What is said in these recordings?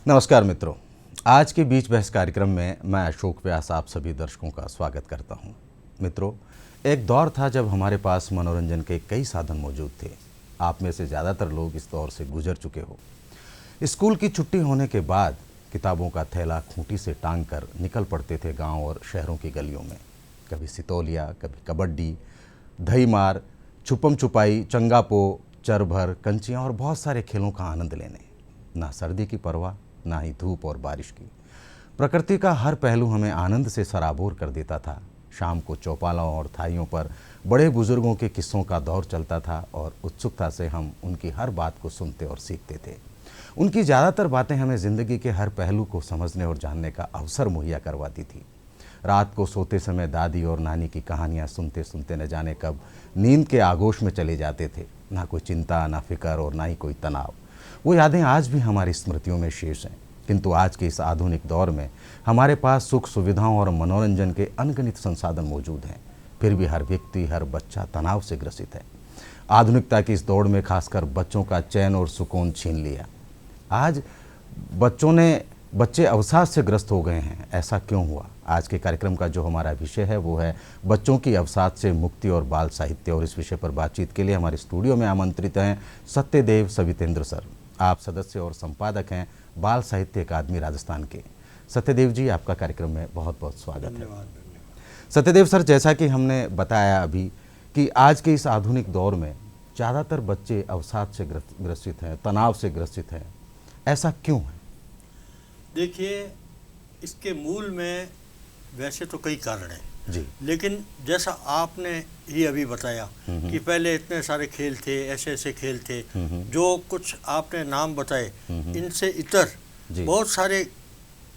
नमस्कार मित्रों, आज के बीच बहस कार्यक्रम में मैं अशोक व्यास आप सभी दर्शकों का स्वागत करता हूं। मित्रों, एक दौर था जब हमारे पास मनोरंजन के कई साधन मौजूद थे। आप में से ज़्यादातर लोग इस दौर से गुजर चुके हो। स्कूल की छुट्टी होने के बाद किताबों का थैला खूंटी से टांग कर निकल पड़ते थे गाँव और शहरों की गलियों में। कभी सितौलिया, कभी कबड्डी, दही मार, छुपम छुपाई, चंगापो, चरभर, कंचियाँ और बहुत सारे खेलों का आनंद लेने। ना सर्दी की परवाह, ना ही धूप और बारिश की। प्रकृति का हर पहलू हमें आनंद से सराबोर कर देता था। शाम को चौपालों और थाइयों पर बड़े बुजुर्गों के किस्सों का दौर चलता था और उत्सुकता से हम उनकी हर बात को सुनते और सीखते थे। उनकी ज़्यादातर बातें हमें ज़िंदगी के हर पहलू को समझने और जानने का अवसर मुहैया करवाती थी। रात को सोते समय दादी और नानी की कहानियाँ सुनते सुनते न जाने कब नींद के आगोश में चले जाते थे। ना कोई चिंता, ना फिक्र और ना ही कोई तनाव। वो यादें आज भी हमारी स्मृतियों में शेष हैं। किंतु आज के इस आधुनिक दौर में हमारे पास सुख सुविधाओं और मनोरंजन के अनगिनत संसाधन मौजूद हैं, फिर भी हर व्यक्ति, हर बच्चा तनाव से ग्रसित है। आधुनिकता की इस दौड़ में खासकर बच्चों का चैन और सुकून छीन लिया। आज बच्चे अवसाद से ग्रस्त हो गए हैं। ऐसा क्यों हुआ? आज के कार्यक्रम का जो हमारा विषय है वो है बच्चों की अवसाद से मुक्ति और बाल साहित्य। और इस विषय पर बातचीत के लिए हमारे स्टूडियो में आमंत्रित हैं सत्यदेव सवितेंद्र सर। आप सदस्य और संपादक हैं बाल साहित्य अकादमी राजस्थान के। सत्यदेव जी, आपका कार्यक्रम में बहुत बहुत स्वागत है। सत्यदेव सर, जैसा कि हमने बताया अभी कि आज के इस आधुनिक दौर में ज़्यादातर बच्चे अवसाद से ग्रसित हैं, तनाव से ग्रसित हैं। ऐसा क्यों है? देखिए, इसके मूल में वैसे तो कई कारण हैं जी, लेकिन जैसा आपने ही अभी बताया कि पहले इतने सारे खेल थे, ऐसे ऐसे खेल थे, जो कुछ आपने नाम बताए, इनसे इतर बहुत सारे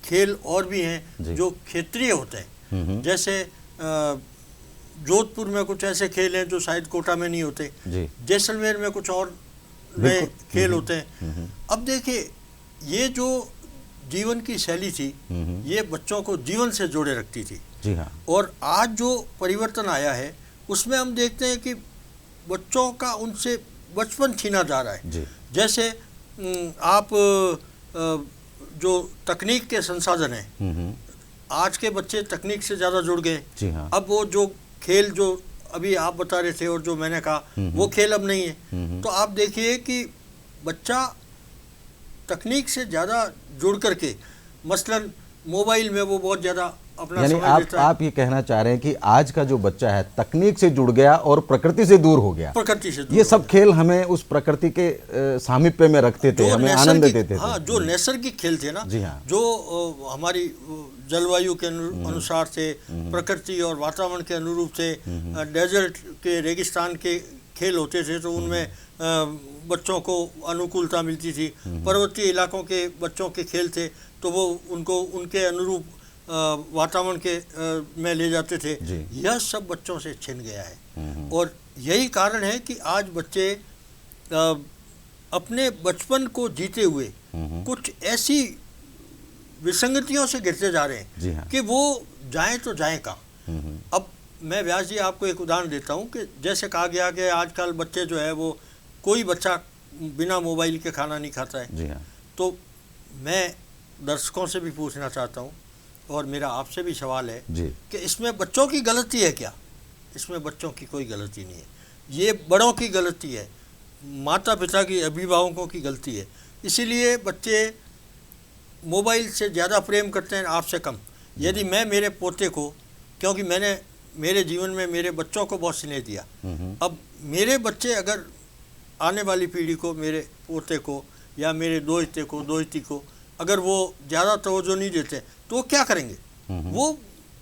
खेल और भी हैं जो क्षेत्रीय होते हैं। जैसे जोधपुर में कुछ ऐसे खेल हैं जो शायद कोटा में नहीं होते, जैसलमेर में कुछ और नए खेल होते हैं। अब देखिए, ये जो जीवन की शैली थी ये बच्चों को जीवन से जोड़े रखती थी। जी हाँ। और आज जो परिवर्तन आया है उसमें हम देखते हैं कि बच्चों का उनसे बचपन छीना जा रहा है। जी। जैसे आप जो तकनीक के संसाधन हैं, आज के बच्चे तकनीक से ज़्यादा जुड़ गए। जी हाँ। अब वो जो खेल जो अभी आप बता रहे थे और जो मैंने कहा वो खेल अब नहीं है। तो आप देखिए कि बच्चा तकनीक से ज़्यादा जुड़ करके मसलन मोबाइल में वो बहुत ज़्यादा अपना समय देता है। आप ये कहना चाह रहे हैं कि आज का जो बच्चा है तकनीक से जुड़ गया और प्रकृति से दूर हो गया। प्रकृति से दूर ये सब खेल हमें उस प्रकृति के सामीप्य में रखते थे, हमें आनंद देते थे। हाँ, जो नैसर्गिक खेल थे ना, जी हाँ, जो हमारी जलवायु के अनुसार थे, प्रकृति और वातावरण के अनुरूप थे, डेजर्ट के, रेगिस्तान के खेल होते थे तो उनमें बच्चों को अनुकूलता मिलती थी। पर्वतीय इलाकों के बच्चों के खेल थे तो वो उनको उनके अनुरूप वातावरण के में ले जाते थे। यह सब बच्चों से छिन गया है और यही कारण है कि आज बच्चे अपने बचपन को जीते हुए कुछ ऐसी विसंगतियों से घिरते जा रहे हैं कि वो जाएं तो जाएं कहाँ। अब मैं व्यास जी आपको एक उदाहरण देता हूँ कि जैसे कहा गया कि आजकल बच्चे जो है वो कोई बच्चा बिना मोबाइल के खाना नहीं खाता है। जी हाँ। तो मैं दर्शकों से भी पूछना चाहता हूँ और मेरा आपसे भी सवाल है कि इसमें बच्चों की गलती है क्या? इसमें बच्चों की कोई गलती नहीं है, ये बड़ों की गलती है, माता पिता की, अभिभावकों की गलती है। इसीलिए बच्चे मोबाइल से ज़्यादा प्रेम करते हैं आपसे कम। यदि मैं मेरे पोते को, क्योंकि मैंने मेरे जीवन में मेरे बच्चों को बहुत स्नेह दिया, अब मेरे बच्चे अगर आने वाली पीढ़ी को, मेरे पोते को या मेरे दोहिते को, दोहिती को अगर वो ज़्यादा तवज्जो नहीं देते तो वो क्या करेंगे? वो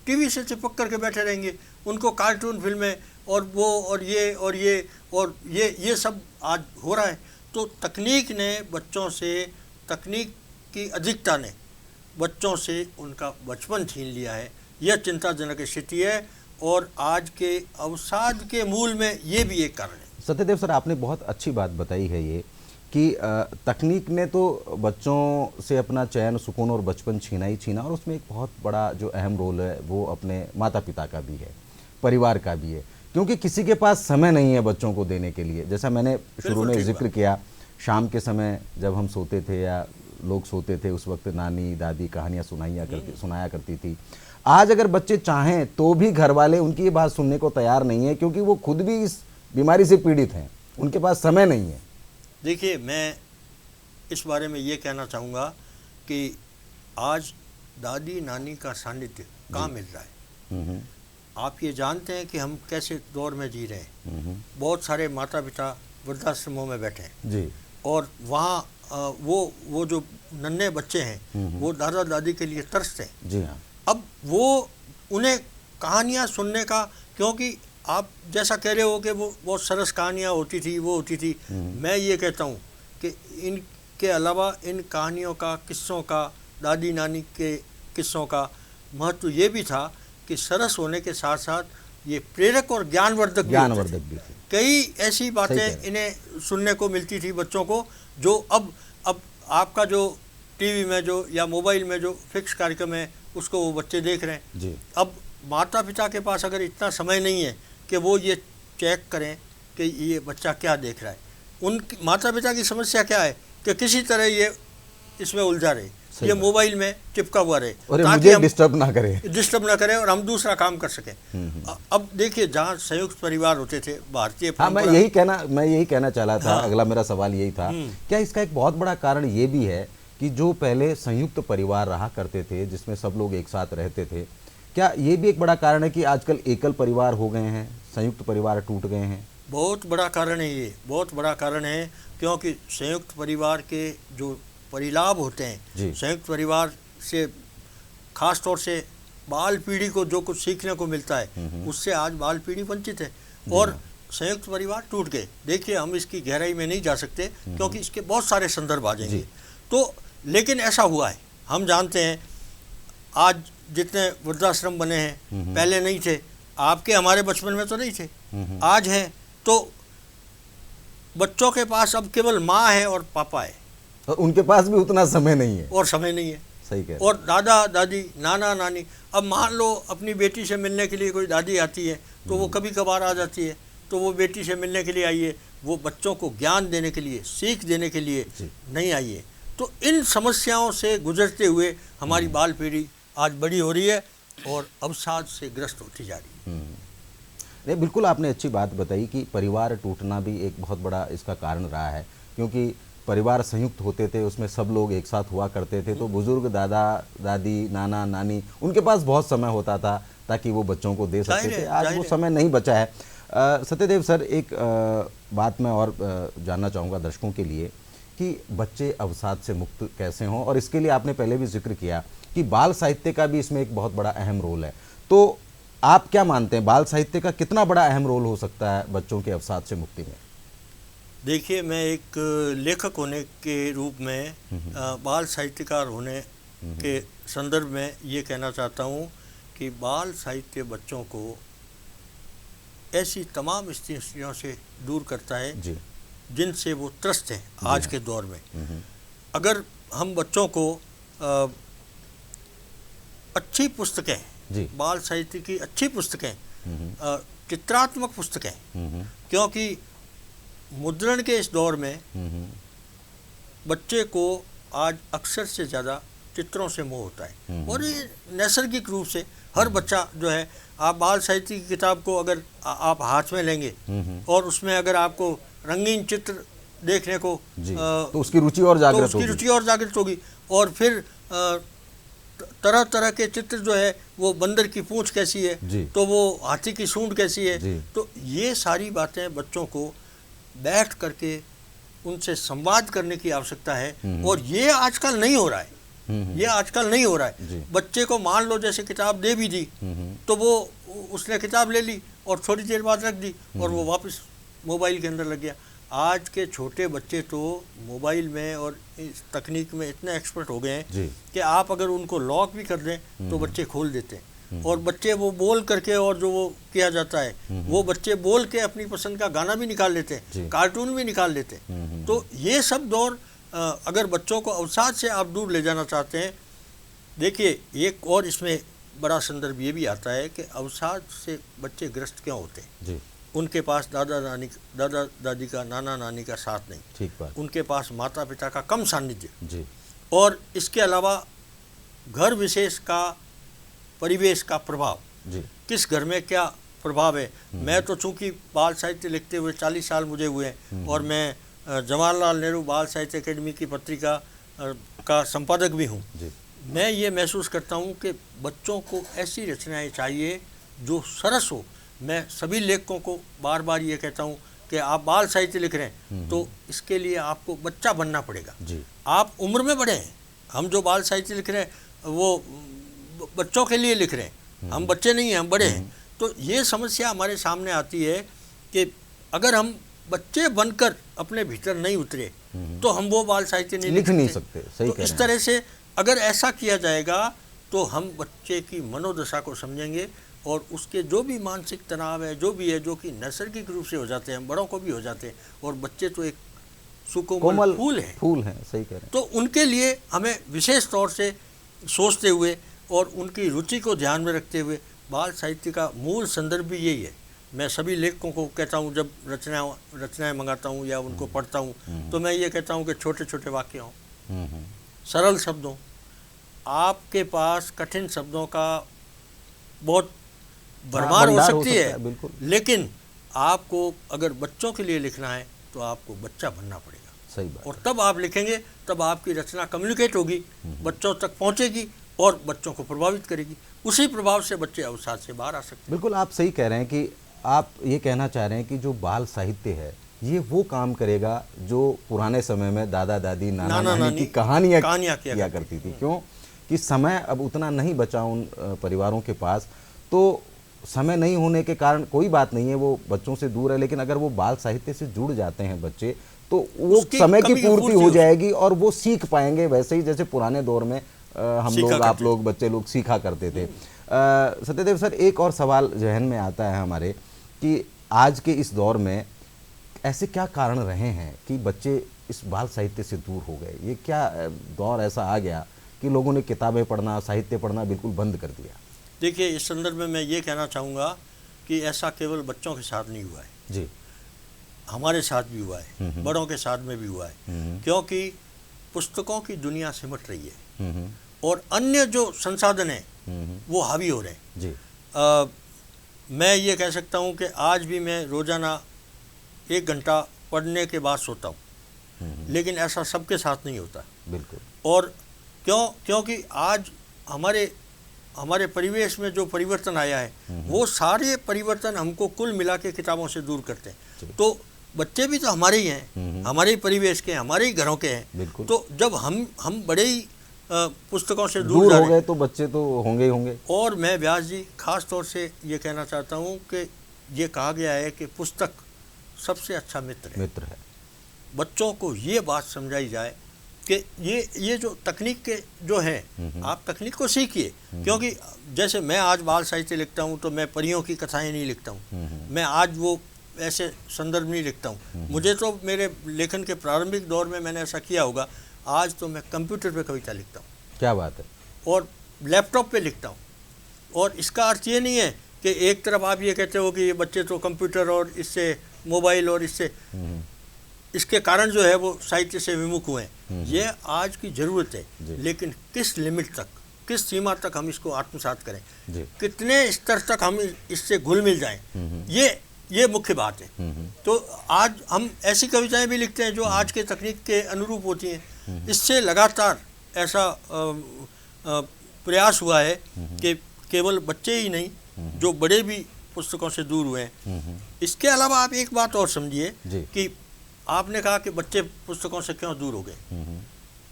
टीवी से चिपक करके बैठे रहेंगे, उनको कार्टून फिल्में और वो और ये सब आज हो रहा है। तो तकनीक ने बच्चों से, तकनीक की अधिकता ने बच्चों से उनका बचपन छीन लिया है। यह चिंताजनक स्थिति है और आज के अवसाद के मूल में ये भी एक कारण है। सत्यदेव सर, आपने बहुत अच्छी बात बताई है ये कि तकनीक ने तो बच्चों से अपना चैन, सुकून और बचपन छीना ही छीना, और उसमें एक बहुत बड़ा जो अहम रोल है वो अपने माता पिता का भी है, परिवार का भी है, क्योंकि किसी के पास समय नहीं है बच्चों को देने के लिए। जैसा मैंने शुरू में जिक्र किया, शाम के समय जब हम सोते थे या लोग सोते थे उस वक्त नानी दादी कहानियाँ सुनाया करती थी। आज अगर बच्चे चाहें तो भी घर वाले उनकी ये बात सुनने को तैयार नहीं है, क्योंकि वो खुद भी इस बीमारी से पीड़ित हैं, उनके पास समय नहीं है। देखिए, मैं इस बारे में ये कहना चाहूँगा कि आज दादी नानी का सानिध्य कहाँ मिल रहा है। आप ये जानते हैं कि हम कैसे दौर में जी रहे हैं। बहुत सारे माता पिता वृद्धाश्रमों में बैठे हैं जी, और वहाँ वो जो नन्हे बच्चे हैं वो दादा दादी के लिए तरसते हैं। जी हाँ। अब वो उन्हें कहानियाँ सुनने का, क्योंकि आप जैसा कह रहे हो कि वो बहुत सरस कहानियाँ होती थी, वो होती थी। मैं ये कहता हूँ कि इनके अलावा इन कहानियों का, किस्सों का, दादी नानी के किस्सों का महत्व ये भी था कि सरस होने के साथ साथ ये प्रेरक और ज्ञानवर्धक भी थे। कई ऐसी बातें इन्हें सुनने को मिलती थी बच्चों को, जो अब आपका जो टीवी में जो या मोबाइल में जो फिक्स कार्यक्रम है उसको वो बच्चे देख रहे हैं जी। अब माता पिता के पास अगर इतना समय नहीं है कि वो ये चेक करें कि ये बच्चा क्या देख रहा है। उनकी माता पिता की समस्या क्या है कि किसी तरह ये इसमें उलझा रहे, ये मोबाइल में चिपका हुआ रहे ताकि हम डिस्टर्ब ना करें और हम दूसरा काम कर सकें। अब देखिए, जहाँ संयुक्त परिवार होते थे भारतीय, हाँ, मैं यही कहना चाह रहा था। अगला मेरा सवाल यही था, क्या इसका एक बहुत बड़ा कारण ये भी है कि जो पहले संयुक्त परिवार रहा करते थे जिसमें सब लोग एक साथ रहते थे, क्या ये भी एक बड़ा कारण है कि आजकल एकल परिवार हो गए हैं, संयुक्त परिवार टूट गए हैं? बहुत बड़ा कारण है ये, बहुत बड़ा कारण है, क्योंकि संयुक्त परिवार के जो परिलाभ होते हैं, संयुक्त परिवार से खास तौर से बाल पीढ़ी को जो कुछ सीखने को मिलता है उससे आज बाल पीढ़ी वंचित है और संयुक्त परिवार टूट गए। देखिए, हम इसकी गहराई में नहीं जा सकते क्योंकि इसके बहुत सारे संदर्भ आ जाएंगे। तो लेकिन ऐसा हुआ है, हम जानते हैं आज जितने वृद्धाश्रम बने हैं पहले नहीं थे, आपके हमारे बचपन में तो नहीं थे, आज हैं। तो बच्चों के पास अब केवल माँ है और पापा है, और उनके पास भी उतना समय नहीं है और समय नहीं है। सही कह रहे। और दादा दादी नाना नानी, अब मान लो अपनी बेटी से मिलने के लिए कोई दादी आती है तो वो कभी कभार आ जाती है, तो वो बेटी से मिलने के लिए आई है, वो बच्चों को ज्ञान देने के लिए, सीख देने के लिए नहीं आई है। तो इन समस्याओं से गुजरते हुए हमारी बाल पीढ़ी आज बड़ी हो रही है और अवसाद से ग्रस्त होती जा रही है। नहीं, बिल्कुल आपने अच्छी बात बताई कि परिवार टूटना भी एक बहुत बड़ा इसका कारण रहा है, क्योंकि परिवार संयुक्त होते थे, उसमें सब लोग एक साथ हुआ करते थे, तो बुजुर्ग दादा दादी नाना नानी उनके पास बहुत समय होता था ताकि वो बच्चों को दे सकते थे। आज वो समय नहीं बचा है। सत्यदेव सर, एक बात मैं और जानना चाहूँगा दर्शकों के लिए कि बच्चे अवसाद से मुक्त कैसे हों, और इसके लिए आपने पहले भी जिक्र किया कि बाल साहित्य का भी इसमें एक बहुत बड़ा अहम रोल है। तो आप क्या मानते हैं, बाल साहित्य का कितना बड़ा अहम रोल हो सकता है बच्चों के अवसाद से मुक्ति में? देखिए, मैं एक लेखक होने के रूप में बाल साहित्यकार होने के संदर्भ में ये कहना चाहता हूँ कि बाल साहित्य बच्चों को ऐसी तमाम स्थितियों से दूर करता है जिनसे वो त्रस्त हैं आज के दौर में। अगर हम बच्चों को अच्छी पुस्तकें, बाल साहित्य की अच्छी पुस्तकें, चित्रात्मक पुस्तकें, क्योंकि मुद्रण के इस दौर में बच्चे को आज अक्सर से ज़्यादा चित्रों से मोह होता है और ये नैसर्गिक रूप से हर बच्चा जो है, आप बाल साहित्य की किताब को अगर आप हाथ में लेंगे और उसमें अगर आपको रंगीन चित्र देखने को तो उसकी रुचि और जागृत होगी और फिर तरह तरह के चित्र जो है, वो बंदर की पूंछ कैसी है, तो वो हाथी की सूंड कैसी है, तो ये सारी बातें बच्चों को बैठ करके उनसे संवाद करने की आवश्यकता है और ये आजकल नहीं हो रहा है। ये आजकल नहीं हो रहा है। बच्चे को मान लो जैसे किताब दे भी दी तो वो उसने किताब ले ली और थोड़ी देर बाद रख दी और वो वापस मोबाइल के अंदर लग गया। आज के छोटे बच्चे तो मोबाइल में और इस तकनीक में इतने एक्सपर्ट हो गए हैं कि आप अगर उनको लॉक भी कर दें तो बच्चे खोल देते हैं और बच्चे वो बोल करके, और जो वो किया जाता है वो बच्चे बोल के अपनी पसंद का गाना भी निकाल लेते हैं, कार्टून भी निकाल लेते हैं। तो ये सब दौर अगर बच्चों को अवसाद से आप दूर ले जाना चाहते हैं, देखिए एक और इसमें बड़ा संदर्भ ये भी आता है कि अवसाद से बच्चे ग्रस्त क्यों होते हैं। उनके पास दादा दादी का, नाना नानी का साथ नहीं, ठीक बात। उनके पास माता पिता का कम सानिध्य, और इसके अलावा घर विशेष का, परिवेश का प्रभाव, जी। किस घर में क्या प्रभाव है। मैं तो चूँकि बाल साहित्य लिखते हुए 40 साल मुझे हुए हैं और मैं जवाहरलाल नेहरू बाल साहित्य अकेडमी की पत्रिका का संपादक भी हूँ। मैं ये महसूस करता हूँ कि बच्चों को ऐसी रचनाएं चाहिए जो सरस हो। मैं सभी लेखकों को बार बार ये कहता हूँ कि आप बाल साहित्य लिख रहे हैं तो इसके लिए आपको बच्चा बनना पड़ेगा। आप उम्र में बड़े हैं, हम जो बाल साहित्य लिख रहे हैं वो बच्चों के लिए लिख रहे हैं, हम बच्चे नहीं हैं, हम बड़े हैं। तो ये समस्या हमारे सामने आती है कि अगर हम बच्चे बनकर अपने भीतर नहीं उतरे तो हम वो बाल साहित्य लिख नहीं सकते। सही तो इस तरह से अगर ऐसा किया जाएगा तो हम बच्चे की मनोदशा को समझेंगे और उसके जो भी मानसिक तनाव है, जो भी है, जो कि नैसर्गिक रूप से हो जाते हैं, बड़ों को भी हो जाते हैं, और बच्चे तो एक सुकोमल फूल है। सही कह रहे हैं। तो उनके लिए हमें विशेष तौर से सोचते हुए और उनकी रुचि को ध्यान में रखते हुए बाल साहित्य का मूल संदर्भ भी यही है। मैं सभी लेखकों को कहता हूँ, जब रचनाएं मंगाता हूँ या उनको पढ़ता हूँ तो मैं ये कहता हूँ कि छोटे छोटे वाक्य हों, सरल शब्द हों। आपके पास कठिन शब्दों का बहुत भरमार हो सकती है, लेकिन आपको अगर बच्चों के लिए लिखना है तो आपको बच्चा बनना पड़ेगा। सही बात। और तब आप लिखेंगे, तब आपकी रचना कम्युनिकेट होगी, बच्चों तक पहुंचेगी और बच्चों को प्रभावित करेगी। उसी प्रभाव से बच्चे अवसाद से बाहर आ सकते हैं। बिल्कुल, आप सही कह रहे हैं कि आप ये कहना चाह रहे हैं कि जो बाल साहित्य है ये वो काम करेगा जो पुराने समय में दादा दादी नाना नानी की कहानियाँ किया करती थी। क्यों कि समय अब उतना नहीं बचा उन परिवारों के पास, तो समय नहीं होने के कारण कोई बात नहीं है, वो बच्चों से दूर है, लेकिन अगर वो बाल साहित्य से जुड़ जाते हैं बच्चे तो वो समय की पूर्ति हो जाएगी और वो सीख पाएंगे वैसे ही जैसे पुराने दौर में हम लोग, आप लोग, बच्चे लोग सीखा करते थे। सत्यदेव सर, एक और सवाल जहन में आता है हमारे कि आज के इस दौर में ऐसे क्या कारण रहे हैं कि बच्चे इस बाल साहित्य से दूर हो गए? ये क्या दौर ऐसा आ गया कि लोगों ने किताबें पढ़ना, साहित्य पढ़ना बिल्कुल बंद कर दिया? देखिए, इस संदर्भ में मैं ये कहना चाहूँगा कि ऐसा केवल बच्चों के साथ नहीं हुआ है जी, हमारे साथ भी हुआ है, बड़ों के साथ में भी हुआ है। क्योंकि पुस्तकों की दुनिया सिमट रही है और अन्य जो संसाधन हैं वो हावी हो रहे हैं जी। मैं ये कह सकता हूँ कि आज भी मैं रोज़ाना 1 घंटा पढ़ने के बाद सोता हूँ, लेकिन ऐसा सबके साथ नहीं होता। बिल्कुल। और क्योंकि आज हमारे परिवेश में जो परिवर्तन आया है वो सारे परिवर्तन हमको कुल मिला के किताबों से दूर करते हैं। तो बच्चे भी तो हमारे ही हैं, हमारे ही परिवेश के, हमारे ही घरों के हैं। तो जब हम बड़े ही पुस्तकों से दूर हो गए तो बच्चे तो होंगे ही होंगे। और मैं व्यास जी खास तौर से ये कहना चाहता हूँ कि ये कहा गया है कि पुस्तक सबसे अच्छा मित्र है। बच्चों को ये बात समझाई जाए कि ये जो तकनीक के जो हैं, आप तकनीक को सीखिए। क्योंकि जैसे मैं आज बाल साहित्य लिखता हूँ तो मैं परियों की कथाएं नहीं लिखता हूँ, मैं आज वो ऐसे संदर्भ नहीं लिखता हूँ। मुझे तो मेरे लेखन के प्रारंभिक दौर में मैंने ऐसा किया होगा, आज तो मैं कंप्यूटर पे कविता लिखता हूँ। क्या बात है। और लैपटॉप पे लिखता हूँ। और इसका अर्थ ये नहीं है कि एक तरफ आप ये कहते हो कि ये बच्चे तो कंप्यूटर और इससे मोबाइल और इसके कारण जो है वो साहित्य से विमुख हुए हैं। ये आज की ज़रूरत है, लेकिन किस लिमिट तक, किस सीमा तक हम इसको आत्मसात करें, कितने स्तर तक हम इससे घुल मिल जाएं, ये मुख्य बात है। तो आज हम ऐसी कविताएं भी लिखते हैं जो आज के तकनीक के अनुरूप होती हैं। इससे लगातार ऐसा प्रयास हुआ है कि केवल बच्चे ही नहीं, जो बड़े भी पुस्तकों से दूर हुए हैं। इसके अलावा आप एक बात और समझिए कि आपने कहा कि बच्चे पुस्तकों से क्यों दूर हो गए।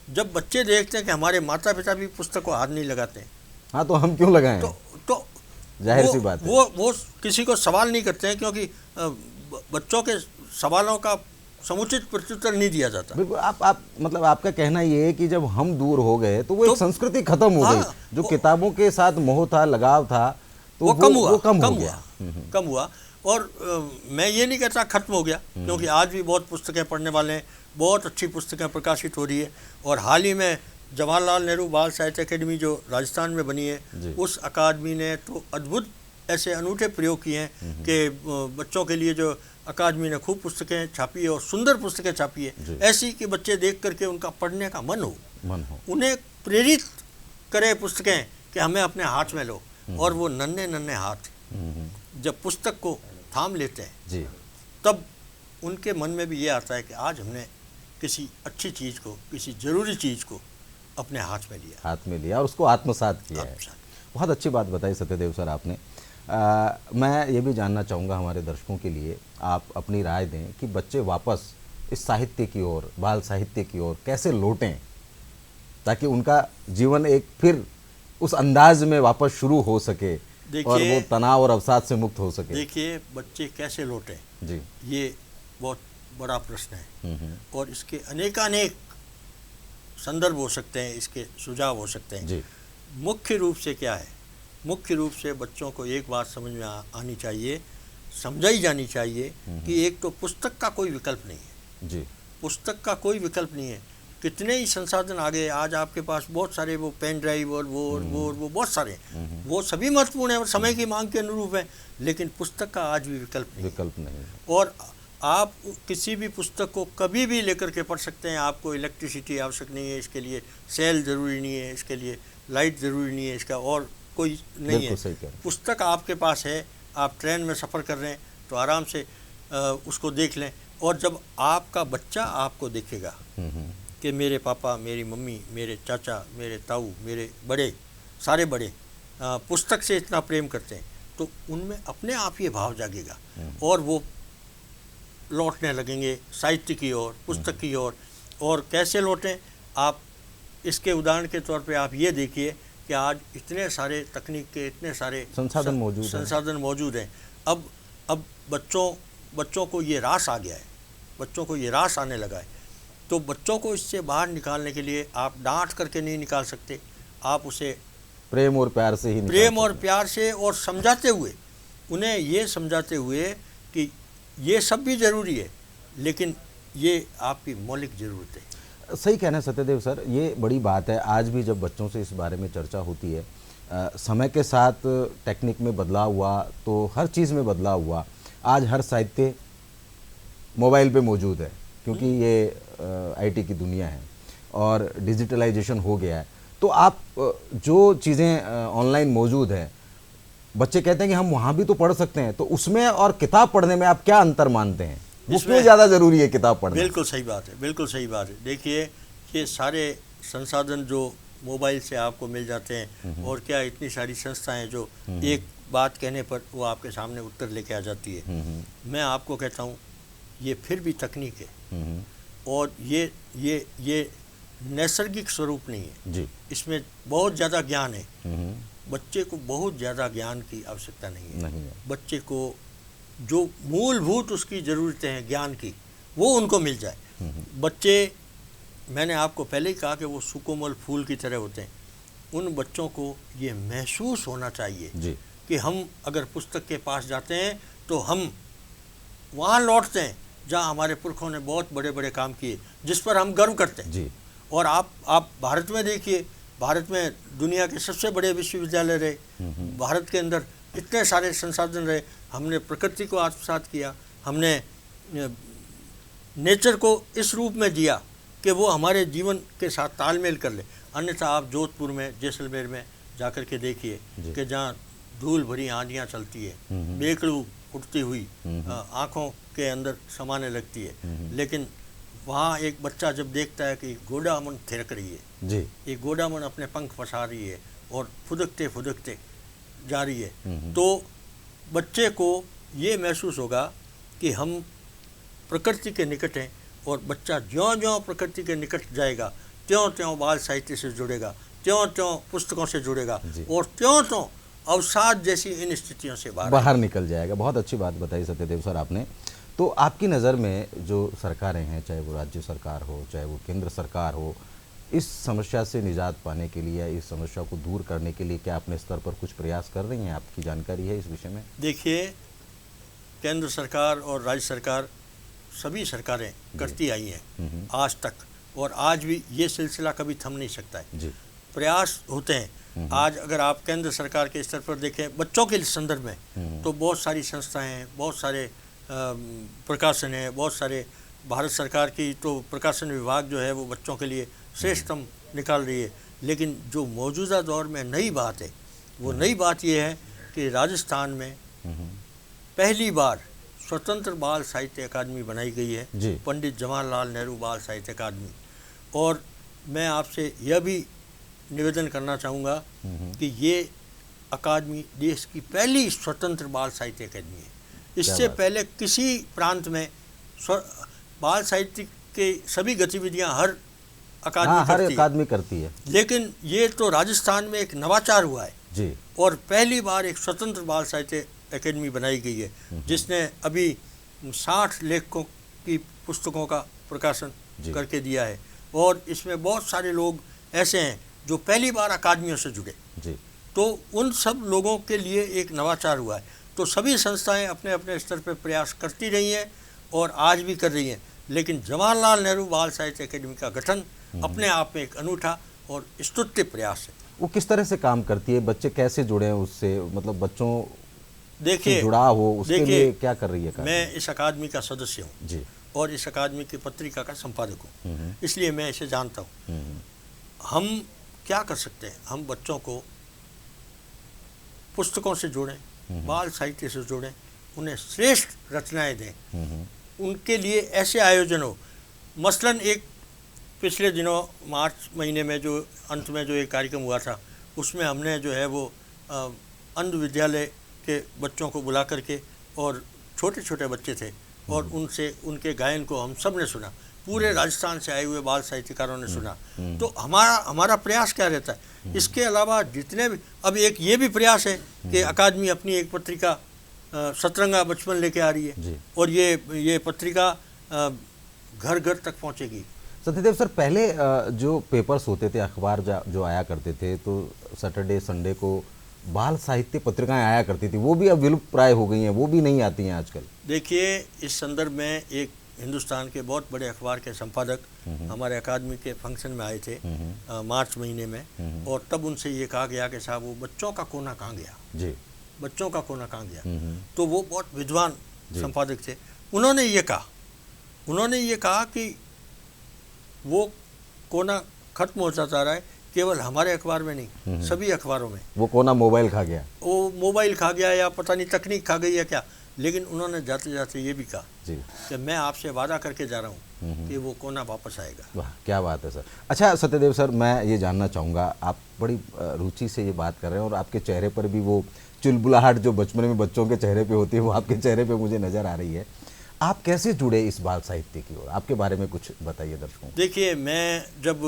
जब बच्चे देखते हैं कि हमारे माता पिता भी पुस्तक को हाथ नहीं लगाते हैं, हाँ, तो हम क्यों लगाएं? तो जाहिर सी बात है। वो किसी को सवाल नहीं करते हैं, क्योंकि बच्चों के सवालों का समुचित प्रत्युत्तर नहीं दिया जाता। बिल्कुल। आप मतलब आपका कहना ये है कि जब हम दूर हो गए तो वो एक संस्कृति खत्म हो गई, जो किताबों के साथ मोह था, लगाव था, तो वो कम हुआ। और मैं ये नहीं कहता खत्म हो गया, क्योंकि आज भी बहुत पुस्तकें पढ़ने वाले हैं, बहुत अच्छी पुस्तकें प्रकाशित हो रही है। और हाल ही में जवाहरलाल नेहरू बाल साहित्य अकेडमी जो राजस्थान में बनी है, उस अकादमी ने तो अद्भुत ऐसे अनूठे प्रयोग किए हैं कि बच्चों के लिए जो अकादमी ने खूब पुस्तकें छापी है और सुंदर पुस्तकें छापी है, ऐसी कि बच्चे देख करके उनका पढ़ने का मन हो। मन हो, उन्हें प्रेरित करे पुस्तकें कि हमें अपने हाथ में लो, और वो नन्हे नन्हे हाथ जब पुस्तक को थाम लेते हैं जी, तब उनके मन में भी ये आता है कि आज हमने किसी अच्छी चीज़ को, किसी ज़रूरी चीज़ को अपने हाथ में लिया और उसको आत्मसात किया है। बहुत अच्छी बात बताई सत्यदेव सर आपने। मैं ये भी जानना चाहूँगा हमारे दर्शकों के लिए, आप अपनी राय दें कि बच्चे वापस इस साहित्य की ओर, बाल साहित्य की ओर कैसे लौटें ताकि उनका जीवन एक फिर उस अंदाज में वापस शुरू हो सके और वो तनाव और अवसाद से मुक्त हो सके। देखिए, बच्चे कैसे लौटें जी, ये बहुत बड़ा प्रश्न है और इसके अनेकानेक संदर्भ हो सकते हैं, इसके सुझाव हो सकते हैं जी। मुख्य रूप से क्या है, मुख्य रूप से बच्चों को एक बात समझ में आनी चाहिए, समझाई जानी चाहिए कि एक तो पुस्तक का कोई विकल्प नहीं है जी, पुस्तक का कोई विकल्प नहीं है। कितने ही संसाधन आ गए आज आपके पास, बहुत सारे वो पेन ड्राइव और वो बहुत सारे, वो सभी महत्वपूर्ण है और समय की मांग के अनुरूप है, लेकिन पुस्तक का आज भी विकल्प नहीं है। और आप किसी भी पुस्तक को कभी भी लेकर के पढ़ सकते हैं। आपको इलेक्ट्रिसिटी आवश्यक नहीं है इसके लिए, सेल ज़रूरी नहीं है इसके लिए, लाइट ज़रूरी नहीं है इसका, और कोई नहीं है। पुस्तक आपके पास है, आप ट्रेन में सफ़र कर रहे हैं तो आराम से उसको देख लें। और जब आपका बच्चा आपको देखेगा कि मेरे पापा, मेरी मम्मी, मेरे चाचा, मेरे ताऊ, मेरे बड़े, सारे बड़े पुस्तक से इतना प्रेम करते हैं, तो उनमें अपने आप ये भाव जागेगा और वो लौटने लगेंगे साहित्य की ओर, पुस्तक की ओर। और कैसे लौटें, आप इसके उदाहरण के तौर पे आप ये देखिए कि आज इतने सारे तकनीक के इतने सारे संसाधन मौजूद हैं। अब बच्चों को ये रास आ गया है, बच्चों को ये रास आने लगा है, तो बच्चों को इससे बाहर निकालने के लिए आप डांट करके नहीं निकाल सकते, आप उसे प्रेम और प्यार से और समझाते हुए, उन्हें ये समझाते हुए कि ये सब भी ज़रूरी है, लेकिन ये आपकी मौलिक ज़रूरत है। सही कहना है सत्यदेव सर, ये बड़ी बात है। आज भी जब बच्चों से इस बारे में चर्चा होती है, समय के साथ टेक्निक में बदलाव हुआ तो हर चीज़ में बदलाव हुआ। आज हर साहित्य मोबाइल पे मौजूद है क्योंकि ये आईटी की दुनिया है और डिजिटलाइजेशन हो गया है। तो आप जो चीज़ें ऑनलाइन मौजूद हैं, बच्चे कहते हैं कि हम वहाँ भी तो पढ़ सकते हैं, तो उसमें और किताब पढ़ने में आप क्या अंतर मानते हैं? उसमें ज़्यादा ज़रूरी है किताब पढ़ना? बिल्कुल सही बात है, बिल्कुल सही बात है। देखिए, ये सारे संसाधन जो मोबाइल से आपको मिल जाते हैं, और क्या इतनी सारी संस्थाएं जो एक बात कहने पर वो आपके सामने उत्तर लेके आ जाती है। मैं आपको कहता हूँ ये फिर भी तकनीक है और ये नैसर्गिक स्वरूप नहीं है जी। इसमें बहुत ज़्यादा ज्ञान है। बच्चे को बहुत ज़्यादा ज्ञान की आवश्यकता नहीं है। बच्चे को जो मूलभूत उसकी ज़रूरतें हैं ज्ञान की, वो उनको मिल जाए। बच्चे, मैंने आपको पहले ही कहा कि वो सुकोमल फूल की तरह होते हैं। उन बच्चों को ये महसूस होना चाहिए जी कि हम अगर पुस्तक के पास जाते हैं तो हम वहाँ लौटते हैं जहाँ हमारे पुरखों ने बहुत बड़े बड़े काम किए, जिस पर हम गर्व करते हैं जी। और आप भारत में देखिए, भारत में दुनिया के सबसे बड़े विश्वविद्यालय रहे, भारत के अंदर इतने सारे संसाधन रहे। हमने प्रकृति को आत्मसात किया, हमने नेचर को इस रूप में जिया कि वो हमारे जीवन के साथ तालमेल कर ले। अन्यथा आप जोधपुर में, जैसलमेर में जाकर के देखिए कि जहाँ धूल भरी आंधियाँ चलती है, बेकड़ू उठती हुई आँखों के अंदर समाने लगती है, लेकिन वहाँ एक बच्चा जब देखता है कि गोडामन थिरक रही है जी, ये गोडामन अपने पंख पसार रही है और फुदकते फुदकते जा रही है, तो बच्चे को ये महसूस होगा कि हम प्रकृति के निकट हैं। और बच्चा ज्यों-ज्यों प्रकृति के निकट जाएगा, त्यों-त्यों बाल साहित्य से जुड़ेगा, त्यों-त्यों पुस्तकों से जुड़ेगा और त्यों-त्यों अवसाद जैसी इन स्थितियों से बाहर निकल जाएगा। बहुत अच्छी बात बताई सत्यदेव सर आपने। तो आपकी नज़र में जो सरकारें हैं, चाहे वो राज्य सरकार हो, चाहे वो केंद्र सरकार हो, इस समस्या से निजात पाने के लिए, इस समस्या को दूर करने के लिए क्या अपने स्तर पर कुछ प्रयास कर रही हैं? आपकी जानकारी है इस विषय में? देखिए, केंद्र सरकार और राज्य सरकार, सभी सरकारें करती आई हैं आज तक, और आज भी ये सिलसिला कभी थम नहीं सकता है जी। प्रयास होते हैं। आज अगर आप केंद्र सरकार के स्तर पर देखें बच्चों के संदर्भ में, तो बहुत सारी संस्थाएं हैं, बहुत सारे प्रकाशन हैं, बहुत सारे भारत सरकार की तो प्रकाशन विभाग जो है वो बच्चों के लिए श्रेष्ठतम निकाल रही है, लेकिन जो मौजूदा दौर में नई बात है वो नई बात ये है कि राजस्थान में पहली बार स्वतंत्र बाल साहित्य अकादमी बनाई गई है, पंडित जवाहरलाल नेहरू बाल साहित्य अकादमी। और मैं आपसे यह भी निवेदन करना चाहूँगा कि ये अकादमी देश की पहली स्वतंत्र बाल साहित्य अकादमी है। इससे पहले किसी प्रांत में बाल साहित्य के सभी गतिविधियां हर अकादमी करती है, लेकिन ये तो राजस्थान में एक नवाचार हुआ है जी। और पहली बार एक स्वतंत्र बाल साहित्य अकादमी बनाई गई है, जिसने अभी 60 लेखकों की पुस्तकों का प्रकाशन करके दिया है। और इसमें बहुत सारे लोग ऐसे हैं जो पहली बार अकादमियों से जुड़े जी। तो उन सब लोगों के लिए एक नवाचार हुआ है। तो सभी संस्थाएं अपने अपने स्तर पर प्रयास करती रही हैं और आज भी कर रही हैं, लेकिन जवाहरलाल नेहरू बाल साहित्य अकादमी का गठन अपने आप में एक अनूठा और स्तुत्य प्रयास है। वो किस तरह से काम करती है, बच्चे कैसे जुड़े हैं उससे, मतलब बच्चों देखिए जुड़ा हो उसके लिए क्या कर रही है? मैं इस अकादमी का सदस्य हूँ जी और इस अकादमी की पत्रिका का संपादक हूँ, इसलिए मैं इसे जानता हूँ। हम क्या कर सकते हैं, हम बच्चों को पुस्तकों से जोड़ें, बाल साहित्य से जोड़ें, उन्हें श्रेष्ठ रचनाएं दें, उनके लिए ऐसे आयोजन हो। मसलन एक पिछले दिनों मार्च महीने में जो अंत में जो एक कार्यक्रम हुआ था, उसमें हमने जो है वो अंध विद्यालय के बच्चों को बुला करके, और छोटे छोटे बच्चे थे और उनसे उनके गायन को हम सब ने सुना, पूरे राजस्थान से आए हुए बाल साहित्यकारों ने सुना। तो हमारा प्रयास क्या रहता है, इसके अलावा जितने भी, अब एक ये भी प्रयास है कि अकादमी अपनी एक पत्रिका सतरंगा बचपन लेके आ रही है और ये पत्रिका घर घर तक पहुंचेगी। सत्यदेव सर, पहले जो पेपर्स होते थे, अखबार जो आया करते थे, तो सैटरडे संडे को बाल साहित्य पत्रिकाएं आया करती थी, वो भी अब विलुप्त प्राय हो गई हैं, वो भी नहीं आती हैं आजकल। देखिए, इस संदर्भ में एक हिंदुस्तान के बहुत बड़े अखबार के संपादक हमारे अकादमी के फंक्शन में आए थे मार्च महीने में, और तब उनसे ये कहा गया कि साहब वो बच्चों का कोना कहाँ गया जी, बच्चों का कोना कहाँ गया। तो वो बहुत विद्वान संपादक थे, उन्होंने ये कहा कि वो कोना खत्म होता जा रहा है, केवल हमारे अखबार में नहीं, सभी अखबारों में। वो कोना मोबाइल खा गया, वो मोबाइल खा गया या पता नहीं तकनीक खा गई या क्या, लेकिन उन्होंने जाते जाते ये भी कहा कि मैं आपसे वादा करके जा रहा हूँ कि वो कोना वापस आएगा। वाह, क्या बात है सर। अच्छा सत्यदेव सर, मैं ये जानना चाहूँगा, आप बड़ी रुचि से ये बात कर रहे हैं और आपके चेहरे पर भी वो चुलबुलाहट जो बचपन में बच्चों के चेहरे पे होती है, वो आपके चेहरे पे मुझे नज़र आ रही है। आप कैसे जुड़े इस बाल साहित्य की ओर, आपके बारे में कुछ बताइए दर्शकों को। देखिए, मैं जब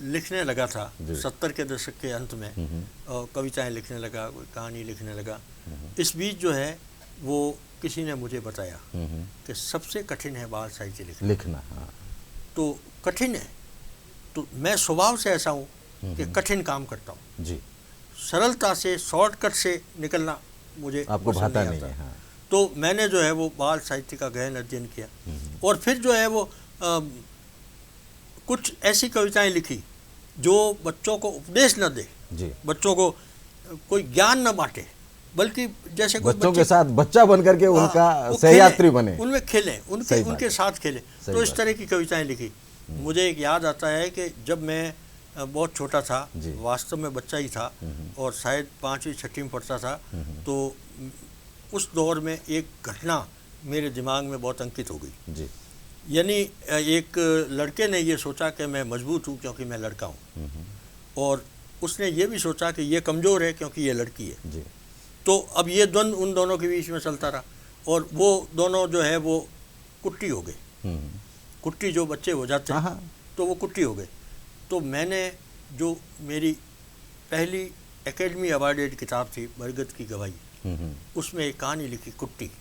लिखने लगा था 70 के दशक के अंत में, और कविताएं लिखने लगा, कोई कहानी लिखने लगा, इस बीच जो है वो किसी ने मुझे बताया कि सबसे कठिन है बाल साहित्य लिखना। हाँ। तो कठिन है, तो मैं स्वभाव से ऐसा हूँ कि कठिन काम करता हूँ जी, सरलता से शॉर्टकट से निकलना मुझे आपको भाता नहीं है। हाँ। तो मैंने जो है वो बाल साहित्य का गहन अध्ययन किया और फिर जो है वो कुछ ऐसी कविताएं लिखी जो बच्चों को उपदेश न दे जी, बच्चों को कोई ज्ञान न बांटे, बल्कि जैसे बच्चों के साथ बच्चा बन करके उनका सहयात्री बने, उनमें खेलें, उनके साथ खेलें। तो इस तरह की कविताएं लिखी। मुझे एक याद आता है कि जब मैं बहुत छोटा था, वास्तव में बच्चा ही था और शायद 5वीं 6वीं में पढ़ता था, तो उस दौर में एक घटना मेरे दिमाग में बहुत अंकित हो गई जी। यानी एक लड़के ने ये सोचा कि मैं मजबूत हूँ क्योंकि मैं लड़का हूँ, और उसने ये भी सोचा कि ये कमज़ोर है क्योंकि ये लड़की है जी। तो अब ये द्वंद्व उन दोनों के बीच में चलता रहा और वो दोनों जो है वो कुट्टी हो गए। कुट्टी जो बच्चे हो जाते हैं तो वो कुट्टी हो गए। तो मैंने जो मेरी पहली एकेडमी अवार्डेड किताब थी बरगद की गवाही, उसमें एक कहानी लिखी कुट्टी,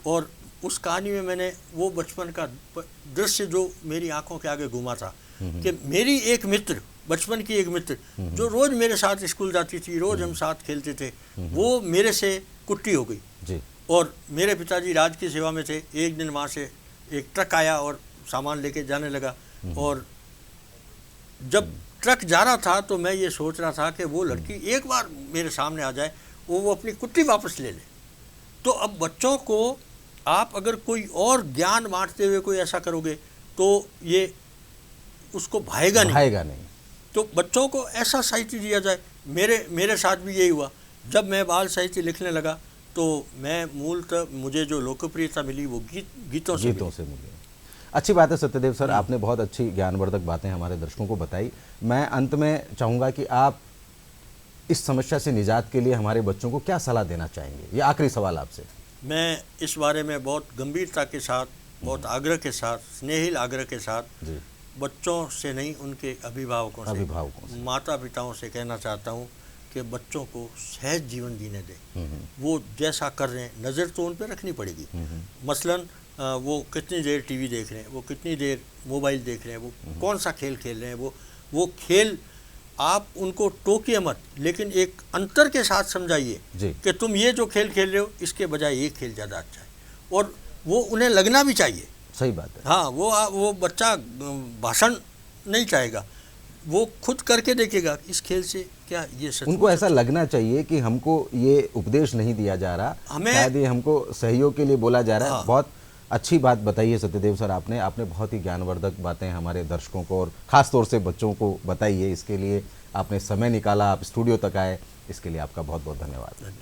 और उस कहानी में मैंने वो बचपन का दृश्य जो मेरी आंखों के आगे घूमा था कि मेरी एक मित्र, बचपन की एक मित्र जो रोज़ मेरे साथ स्कूल जाती थी, रोज़ हम साथ खेलते थे, वो मेरे से कुट्टी हो गई जी। और मेरे पिताजी राज की सेवा में थे। एक दिन वहाँ से एक ट्रक आया और सामान लेके जाने लगा, और जब ट्रक जा रहा था तो मैं ये सोच रहा था कि वो लड़की एक बार मेरे सामने आ जाए, वो अपनी कुट्टी वापस ले ले। तो अब बच्चों को आप अगर कोई और ज्ञान बांटते हुए कोई ऐसा करोगे तो ये उसको भाएगा नहीं। तो बच्चों को ऐसा साहित्य दिया जाए। मेरे साथ भी यही हुआ। जब मैं बाल साहित्य लिखने लगा तो मैं मूलतः मुझे जो लोकप्रियता मिली वो गीतों से मिली। अच्छी बात है सत्यदेव सर, आपने बहुत अच्छी ज्ञानवर्धक बातें हमारे दर्शकों को बताई। मैं अंत में चाहूँगा कि आप इस समस्या से निजात के लिए हमारे बच्चों को क्या सलाह देना चाहेंगे? ये आखिरी सवाल आपसे। मैं इस बारे में बहुत गंभीरता के साथ, बहुत आग्रह के साथ, स्नेहिल आग्रह के साथ बच्चों से नहीं, उनके अभिभावकों से, माता पिताओं से कहना चाहता हूँ कि बच्चों को सहज जीवन जीने दें। वो जैसा कर रहे हैं नज़र तो उन पर रखनी पड़ेगी। मसलन वो कितनी देर टीवी देख रहे हैं, वो कितनी देर मोबाइल देख रहे हैं, वो कौन सा खेल खेल रहे हैं, वो खेल आप उनको टोकिए मत, लेकिन एक अंतर के साथ समझाइए कि तुम ये जो खेल खेल रहे हो इसके बजाय ये खेल ज़्यादा अच्छा है, और वो उन्हें लगना भी चाहिए। सही बात है। हाँ, वो बच्चा भाषण नहीं चाहेगा, वो खुद करके देखेगा इस खेल से क्या ये सच। उनको ऐसा लगना चाहिए कि हमको ये उपदेश नहीं दिया जा रहा, शायद ये हमको सहयोग के लिए बोला जा रहा है। हाँ। बहुत अच्छी बात बताई है सत्यदेव सर आपने बहुत ही ज्ञानवर्धक बातें हमारे दर्शकों को और ख़ास तौर से बच्चों को बताई है। इसके लिए आपने समय निकाला, आप स्टूडियो तक आए, इसके लिए आपका बहुत बहुत धन्यवाद।